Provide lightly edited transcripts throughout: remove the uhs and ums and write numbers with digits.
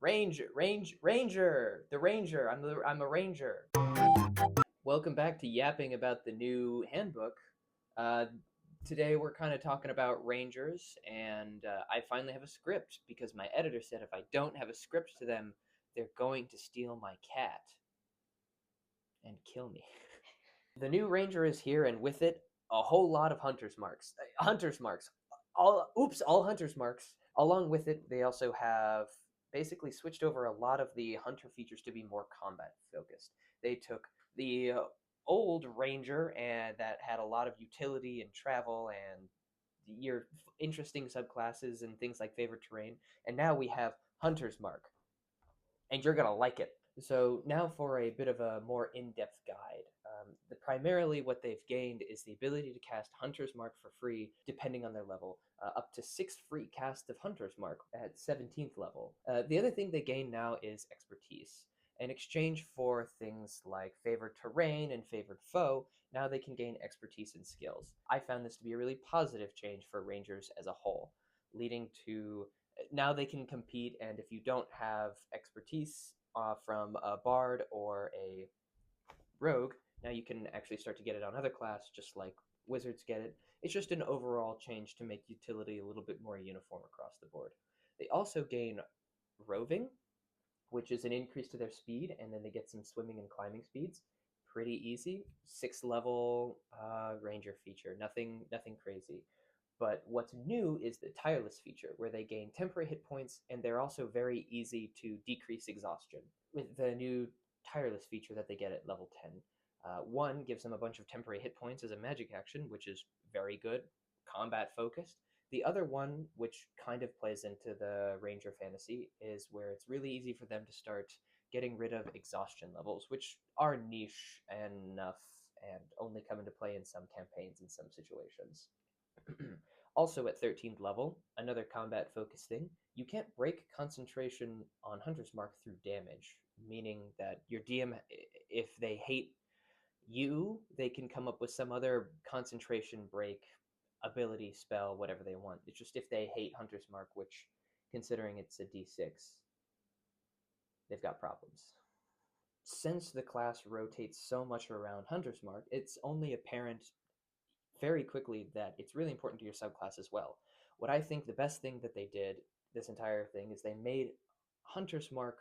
Ranger, the Ranger. I'm a Ranger. Welcome back to yapping about the new handbook. Uh, Today we're kind of talking about Rangers, and I finally have a script because my editor said if I don't have a script to them, they're going to steal my cat and kill me. The new Ranger is here, and with it, a whole lot of Hunter's Marks. Hunter's Marks. All Hunter's Marks. Along with it, they also have basically switched over a lot of the Hunter features to be more combat focused. They took the old Ranger and that had a lot of utility and travel and your interesting subclasses and things like favorite terrain, and now we have Hunter's Mark, and you're gonna like it. So now for a bit of a more in-depth guide. Primarily what they've gained is the ability to cast Hunter's Mark for free, depending on their level, up to 6 free casts of Hunter's Mark at 17th level. The other thing they gain now is Expertise. In exchange for things like favored terrain and favored foe, now they can gain expertise and skills. I found this to be a really positive change for Rangers as a whole, leading to now they can compete, and if you don't have expertise from a bard or a rogue, now you can actually start to get it on other class, just like wizards get it. It's just an overall change to make utility a little bit more uniform across the board. They also gain roving, which is an increase to their speed, and then they get some swimming and climbing speeds. Pretty easy. 6th level ranger feature. Nothing crazy. But what's new is the tireless feature, where they gain temporary hit points, and they're also very easy to decrease exhaustion. With the new tireless feature that they get at level 10, one gives them a bunch of temporary hit points as a magic action, which is very good, combat focused. The other one, which kind of plays into the Ranger fantasy, is where it's really easy for them to start getting rid of exhaustion levels, which are niche enough and only come into play in some campaigns in some situations. Also at 13th level, another combat focused thing, you can't break concentration on Hunter's Mark through damage, meaning that your DM, if they hate you, they can come up with some other concentration break ability, spell, whatever they want. It's just if they hate Hunter's Mark, which, considering it's a d6, they've got problems. Since the class rotates so much around Hunter's Mark, it's only apparent very quickly that it's really important to your subclass as well. What I think the best thing that they did this entire thing is they made Hunter's Mark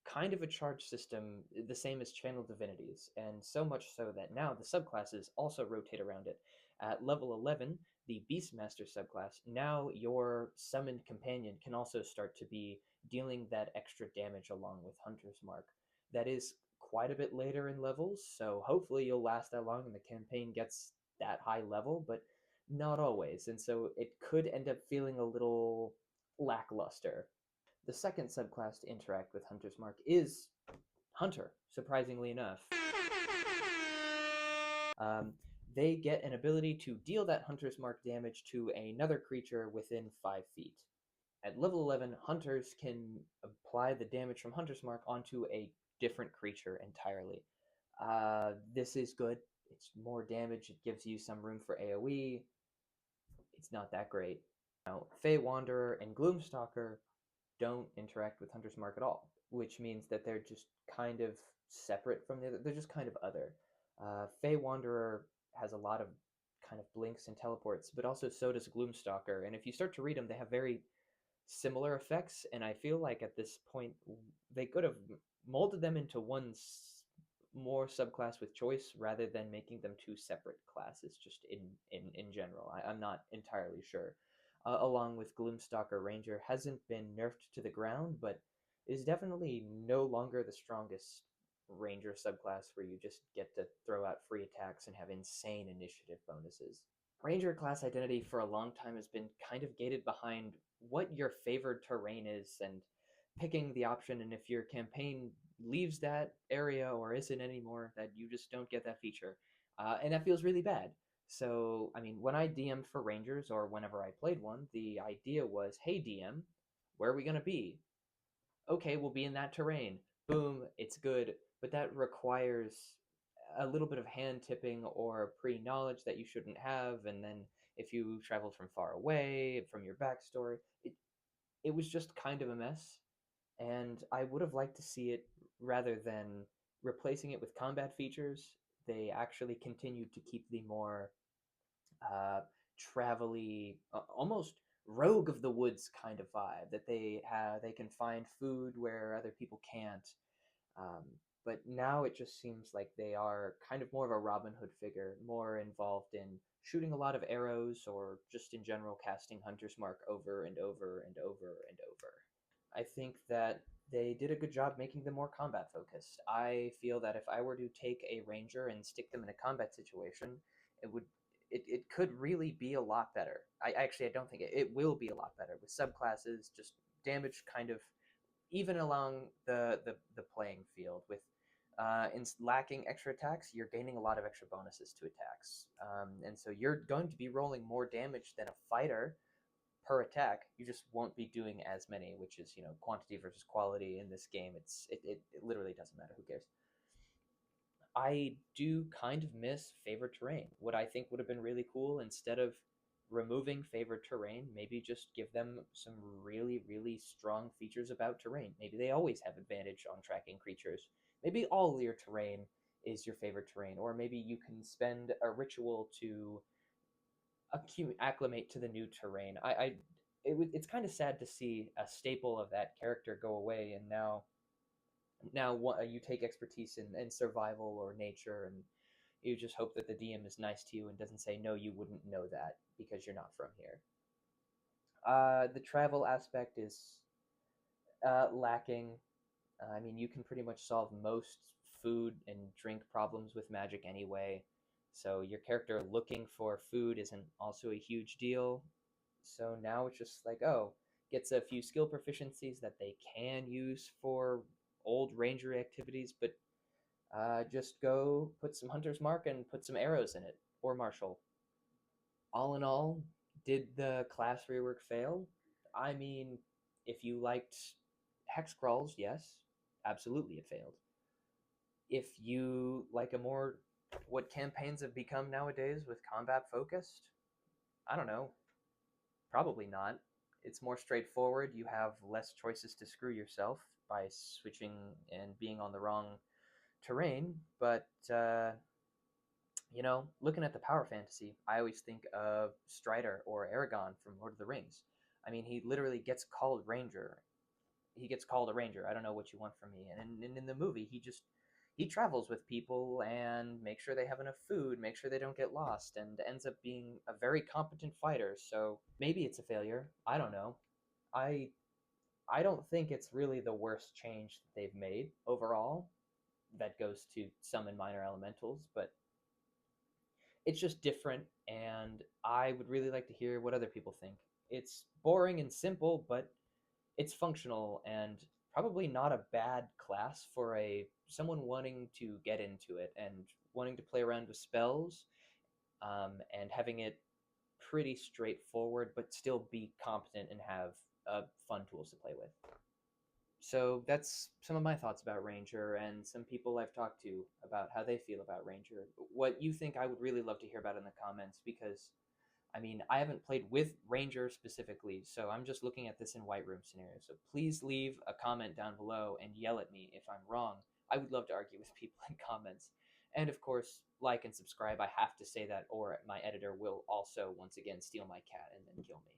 kind of a charge system, the same as Channel Divinities, and so much so that now the subclasses also rotate around it. At level 11, the Beastmaster subclass, now your summoned companion can also start to be dealing that extra damage along with Hunter's Mark. That is quite a bit later in levels, so hopefully you'll last that long and the campaign gets that high level, but not always, and so it could end up feeling a little lackluster. The second subclass to interact with Hunter's Mark is Hunter, surprisingly enough. Um, they get an ability to deal that Hunter's Mark damage to another creature within 5 feet. At level 11, Hunters can apply the damage from Hunter's Mark onto a different creature entirely. This is good. It's more damage. It gives you some room for AoE. It's not that great. Now, Fey Wanderer and Gloomstalker don't interact with Hunter's Mark at all, which means that they're just kind of separate from the other. They're just kind of other. Fey Wanderer has a lot of kind of blinks and teleports, but also so does Gloomstalker. And if you start to read them, they have very similar effects. And I feel like at this point, they could have molded them into one more subclass with choice rather than making them two separate classes just in general. I'm not entirely sure. Along with Gloomstalker Ranger hasn't been nerfed to the ground, but is definitely no longer the strongest Ranger subclass where you just get to throw out free attacks and have insane initiative bonuses. Ranger class identity for a long time has been kind of gated behind what your favored terrain is and picking the option, and if your campaign leaves that area or isn't anymore, that you just don't get that feature. And that feels really bad. So, I mean, when I DM'd for Rangers or whenever I played one, the idea was, hey, DM, where are we going to be? Okay, we'll be in that terrain. Boom, it's good. But that requires a little bit of hand tipping or pre knowledge that you shouldn't have. And then if you traveled from far away, from your backstory, it was just kind of a mess. And I would have liked to see it, rather than replacing it with combat features, they actually continued to keep the more uh, travel-y, almost rogue of the woods kind of vibe, that they can find food where other people can't. Um, but now it just seems like they are kind of more of a Robin Hood figure, more involved in shooting a lot of arrows, or just in general casting Hunter's Mark over and over and over and over. I think that they did a good job making them more combat focused. I feel that if I were to take a ranger and stick them in a combat situation, it would it could really be a lot better. I don't think it will be a lot better with subclasses, just damage kind of even along the playing field. With in lacking extra attacks, you're gaining a lot of extra bonuses to attacks, and so you're going to be rolling more damage than a fighter per attack. You just won't be doing as many, which is, quantity versus quality in this game. It literally doesn't matter. Who cares? I do kind of miss favored terrain. What I think would have been really cool, instead of removing favored terrain, maybe just give them some really, really strong features about terrain. Maybe they always have advantage on tracking creatures. Maybe all your terrain is your favorite terrain, or maybe you can spend a ritual to acclimate to the new terrain. It's kind of sad to see a staple of that character go away, and now you take expertise in survival or nature, and you just hope that the DM is nice to you and doesn't say, no, you wouldn't know that because you're not from here. The travel aspect is lacking. I mean, you can pretty much solve most food and drink problems with magic anyway, so your character looking for food isn't also a huge deal. So now it's just like, oh, gets a few skill proficiencies that they can use for old ranger activities, but just go put some Hunter's Mark and put some arrows in it, or Martial. All in all, did the class rework fail? I mean, if you liked hex crawls, yes, absolutely it failed. If you like a more, what campaigns have become nowadays with combat focused, I don't know, probably not. It's more straightforward. You have less choices to screw yourself by switching and being on the wrong terrain. But looking at the power fantasy, I always think of Strider or Aragon from Lord of the Rings. I mean, he literally gets called Ranger. He gets called a Ranger. I don't know what you want from me. And in the movie, he travels with people and makes sure they have enough food, make sure they don't get lost, and ends up being a very competent fighter. So maybe it's a failure. I don't know. I I don't think it's really the worst change that they've made overall. That goes to summon minor elementals, but it's just different, and I would really like to hear what other people think. It's boring and simple, but it's functional and probably not a bad class for a someone wanting to get into it and wanting to play around with spells, and having it pretty straightforward, but still be competent and have fun tools to play with. So that's some of my thoughts about Ranger, and some people I've talked to about how they feel about Ranger. What you think, I would really love to hear about in the comments, because I mean, I haven't played with Ranger specifically, so I'm just looking at this in White Room scenario. So please leave a comment down below and yell at me if I'm wrong. I would love to argue with people in comments. And of course, like and subscribe. I have to say that, or my editor will also once again steal my cat and then kill me.